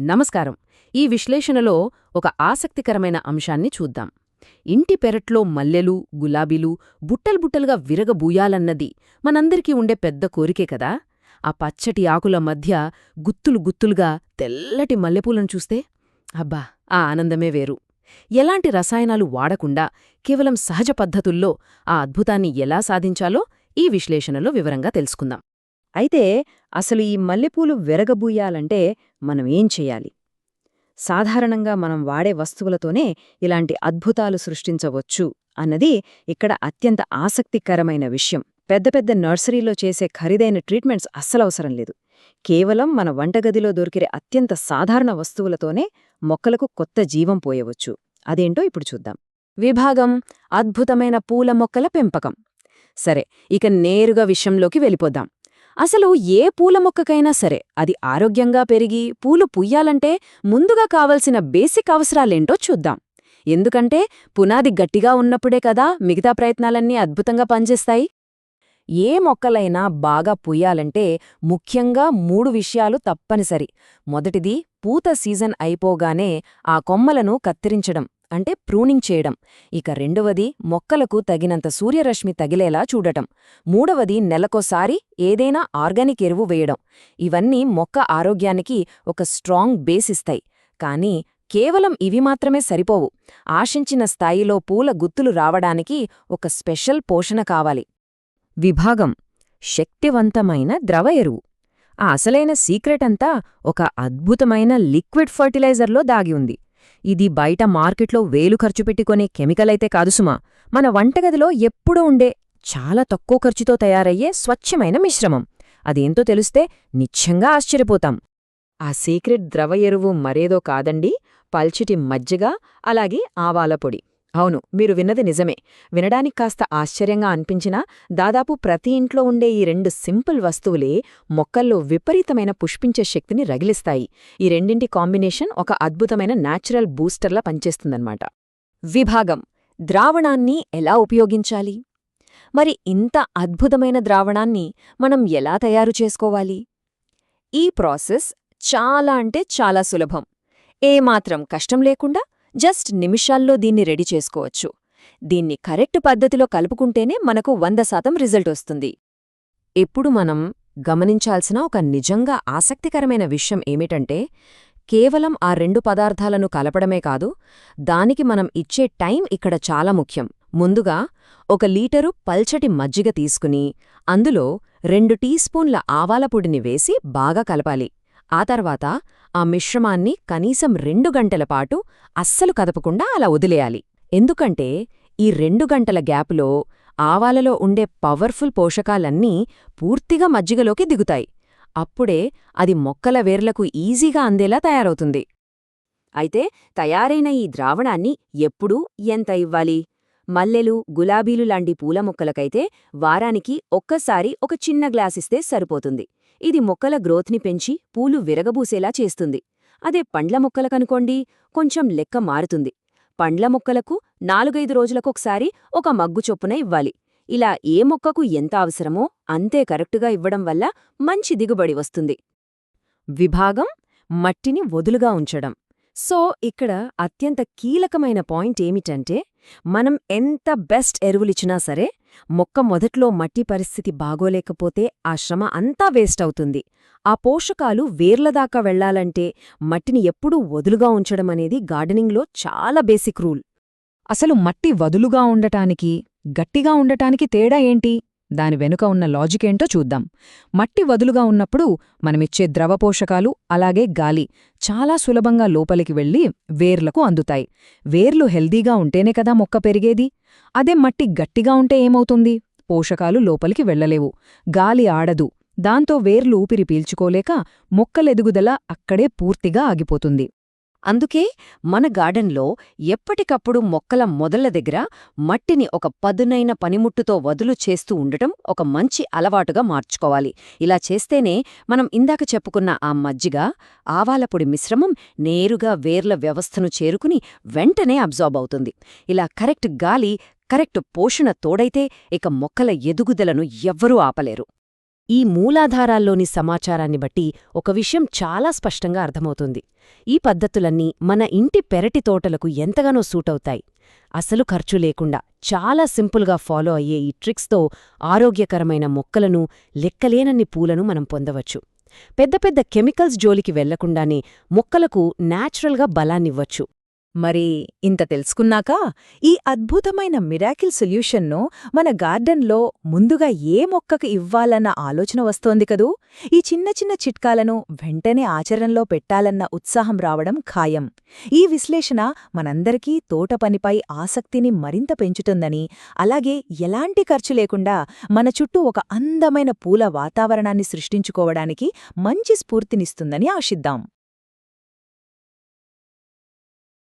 నమస్కారం. ఈ విశ్లేషణలో ఒక ఆసక్తికరమైన అంశాన్ని చూద్దాం. ఇంటి పెరట్లో మల్లెలు, గులాబీలు బుట్టలుగా విరగబూయాలన్నది మనందరికీ ఉండే పెద్ద కోరికే కదా. ఆ పచ్చటి ఆకుల మధ్య గుత్తులుగా తెల్లటి మల్లెపూలను చూస్తే అబ్బా, ఆ ఆనందమే వేరు. ఎలాంటి రసాయనాలు వాడకుండా కేవలం సహజ పద్ధతుల్లో ఆ అద్భుతాన్ని ఎలా సాధించాలో ఈ విశ్లేషణలో వివరంగా తెలుసుకుందాం. అయితే అసలు ఈ మల్లెపూలు విరగబూయాలంటే మనం ఏం చెయ్యాలి? సాధారణంగా మనం వాడే వస్తువులతోనే ఇలాంటి అద్భుతాలు సృష్టించవచ్చు అన్నది ఇక్కడ అత్యంత ఆసక్తికరమైన విషయం. పెద్ద పెద్ద నర్సరీలో చేసే ఖరీదైన ట్రీట్మెంట్స్ అస్సలవసరం లేదు. కేవలం మన వంటగదిలో దొరికే అత్యంత సాధారణ వస్తువులతోనే మొక్కలకు కొత్త జీవం పోయవచ్చు. అదేంటో ఇప్పుడు చూద్దాం. విభాగం: అద్భుతమైన పూల మొక్కల పెంపకం. సరే, ఇక నేరుగా విషయంలోకి వెళ్ళిపోదాం. అసలు ఏ పూల మొక్కకైనా సరే అది ఆరోగ్యంగా పెరిగి పూలు పుయ్యాలంటే ముందుగా కావలసిన బేసిక్ అవసరాలేంటో చూద్దాం. ఎందుకంటే పునాది గట్టిగా ఉన్నప్పుడే కదా మిగతా ప్రయత్నాలన్నీ అద్భుతంగా పనిచేస్తాయి. ఏ మొక్కలైనా బాగా పుయ్యాలంటే ముఖ్యంగా 3 విషయాలు తప్పనిసరి. మొదటిది, పూత సీజన్ అయిపోగానే ఆ కొమ్మలను కత్తిరించడం, అంటే ప్రూనింగ్ చేయడం. ఇక రెండవది, మొక్కలకు తగినంత సూర్యరశ్మి తగిలేలా చూడటం. మూడవది, నెలకోసారి ఏదైనా ఆర్గానిక్ ఎరువు వేయడం. ఇవన్నీ మొక్క ఆరోగ్యానికి ఒక స్ట్రాంగ్ బేస్ ఇస్తాయి. కానీ కేవలం ఇవి మాత్రమే సరిపోవు. ఆశించిన స్థాయిలో పూల గుత్తులు రావడానికి ఒక స్పెషల్ పోషణ కావాలి. విభాగం: శక్తివంతమైన ద్రవ ఎరువు. ఆ అసలైన సీక్రెట్ అంతా ఒక అద్భుతమైన లిక్విడ్ ఫర్టిలైజర్లో దాగి ఉంది. ఇది బయట మార్కెట్లో వేలు ఖర్చు పెట్టుకునే కెమికల్ అయితే కాదు సుమా. మన వంటగదిలో ఎప్పుడూ ఉండే, చాలా తక్కువ ఖర్చుతో తయారయ్యే స్వచ్ఛమైన మిశ్రమం. అదేంతో తెలిస్తే నిశ్చంగా ఆశ్చర్యపోతాం. ఆ సీక్రెట్ ద్రవ ఎరువు మరేదో కాదండి, పల్చిటి మజ్జిగ, అలాగే ఆవాల పొడి. అవును, మీరు విన్నది నిజమే. వినడానికి కాస్త ఆశ్చర్యంగా అనిపించినా దాదాపు ప్రతి ఇంట్లో ఉండే ఈ 2 సింపుల్ వస్తువులే మొక్కల్లో విపరీతమైన పుష్పించే శక్తిని రగిలిస్తాయి. ఈ రెండింటి కాంబినేషన్ ఒక అద్భుతమైన న్యాచురల్ బూస్టర్లా పనిచేస్తుందన్నమాట. విభాగం: ద్రావణాన్ని ఎలా ఉపయోగించాలి? మరి ఇంత అద్భుతమైన ద్రావణాన్ని మనం ఎలా తయారు చేసుకోవాలి? ఈ ప్రాసెస్ చాలా అంటే చాలా సులభం. ఏమాత్రం కష్టం లేకుండా జస్ట్ నిమిషాల్లో దీన్ని రెడీ చేసుకోవచ్చు. దీన్ని కరెక్ట్ పద్ధతిలో కలుపుకుంటేనే మనకు 100% రిజల్ట్ వస్తుంది. ఇప్పుడు మనం గమనించాల్సిన ఒక నిజంగా ఆసక్తికరమైన విషయం ఏమిటంటే, కేవలం ఆ 2 పదార్థాలను కలపడమే కాదు, దానికి మనం ఇచ్చే టైం ఇక్కడ చాలా ముఖ్యం. ముందుగా 1 లీటరు పల్చటి మజ్జిగ తీసుకుని అందులో 2 టీ స్పూన్ల ఆవాల పొడిని వేసి బాగా కలపాలి. ఆ తర్వాత ఆ మిశ్రమాన్ని కనీసం 2 గంటల పాటు అస్సలు కదపకుండా అలా వదిలేయాలి. ఎందుకంటే ఈ 2 గంటల గ్యాపులో ఆవాలలో ఉండే పవర్ఫుల్ పోషకాలన్నీ పూర్తిగా మజ్జిగలోకి దిగుతాయి. అప్పుడే అది మొక్కల వేర్లకు ఈజీగా అందేలా తయారవుతుంది. అయితే తయారైన ఈ ద్రావణాన్ని ఎప్పుడు ఎంత ఇవ్వాలి? మల్లెలు, గులాబీలు లాంటి పూల మొక్కలకైతే వారానికి ఒక్కసారి ఒక చిన్న గ్లాసిస్తే సరిపోతుంది. ఇది మొక్కల గ్రోత్ని పెంచి పూలు విరగబూసేలా చేస్తుంది. అదే పండ్ల మొక్కలకనుకోండి, కొంచెం లెక్క మారుతుంది. పండ్ల మొక్కలకు 4-5 రోజులకొకసారి ఒక మగ్గు చొప్పున ఇవ్వాలి. ఇలా ఏ మొక్కకు ఎంత అవసరమో అంతే కరెక్టుగా ఇవ్వడం వల్ల మంచి దిగుబడి వస్తుంది. విభాగం: మట్టిని వదులుగా ఉంచడం. సో ఇక్కడ అత్యంత కీలకమైన పాయింట్ ఏమిటంటే, మనం ఎంత బెస్ట్ ఎరువులిచ్చినా సరే మొక్క మొదట్లో మట్టి పరిస్థితి బాగోలేకపోతే ఆ శ్రమ అంతా వేస్ట్ అవుతుంది. ఆ పోషకాలు వేర్లదాకా వెళ్లాలంటే మట్టిని ఎప్పుడూ వదులుగా ఉంచడమనేది గార్డెనింగ్లో చాలా బేసిక్ రూల్. అసలు మట్టి వదులుగా ఉండటానికి, గట్టిగా ఉండటానికి తేడా ఏంటి? దాని వెనుక ఉన్న లాజికేంటో చూద్దాం. మట్టి వదులుగా ఉన్నప్పుడు మనమిచ్చే ద్రవ పోషకాలు, అలాగే గాలి చాలా సులభంగా లోపలికి వెళ్లి వేర్లకు అందుతాయి. వేర్లు హెల్దీగా ఉంటేనే కదా మొక్క పెరిగేది. అదే మట్టి గట్టిగా ఉంటే ఏమవుతుంది? పోషకాలు లోపలికి వెళ్లలేవు, గాలి ఆడదు. దాంతో వేర్లు ఊపిరి పీల్చుకోలేక మొక్కలెదుగుదల అక్కడే పూర్తిగా ఆగిపోతుంది. అందుకే మన గార్డెన్లో ఎప్పటికప్పుడు మొక్కల మొదళ్ల దగ్గర మట్టిని ఒక పదునైన పనిముట్టుతో వదులు చేస్తూ ఉండటం ఒక మంచి అలవాటుగా మార్చుకోవాలి. ఇలా చేస్తేనే మనం ఇందాక చెప్పుకున్న ఆ మజ్జిగ, ఆవాలపొడి మిశ్రమం నేరుగా వేర్ల వ్యవస్థను చేరుకుని వెంటనే అబ్జార్బ్ అవుతుంది. ఇలా కరెక్ట్ గాలి, కరెక్ట్ పోషణ తోడైతే ఇక మొక్కల ఎదుగుదలను ఎవ్వరూ ఆపలేరు. ఈ మూలాధారాల్లోని సమాచారాన్ని బట్టి ఒక విషయం చాలా స్పష్టంగా అర్థమవుతుంది. ఈ పద్ధతులన్నీ మన ఇంటి పెరటి తోటలకు ఎంతగానో సూటవుతాయి. అసలు ఖర్చు లేకుండా చాలా సింపుల్గా ఫాలో అయ్యే ఈ ట్రిక్స్తో ఆరోగ్యకరమైన మొక్కలను, లెక్కలేనన్ని పూలను మనం పొందవచ్చు. పెద్ద పెద్ద కెమికల్స్ జోలికి వెళ్లకుండానే మొక్కలకు న్యాచురల్గా బలాన్నివ్వచ్చు. మరి ఇంత తెలుసుకున్నాక ఈ అద్భుతమైన మిరాకిల్ సొల్యూషన్ను మన గార్డెన్లో ముందుగా ఏ మొక్కకు ఇవ్వాలన్న ఆలోచన వస్తోంది కదూ. ఈ చిన్న చిన్న చిట్కాలను వెంటనే ఆచరణలో పెట్టాలన్న ఉత్సాహం రావడం ఖాయం. ఈ విశ్లేషణ మనందరికీ తోట పనిపై ఆసక్తిని మరింత పెంచుతుందని, అలాగే ఎలాంటి ఖర్చు లేకుండా మన చుట్టూ ఒక అందమైన పూల వాతావరణాన్ని సృష్టించుకోవడానికి మంచి స్ఫూర్తినిస్తుందని ఆశిద్దాం.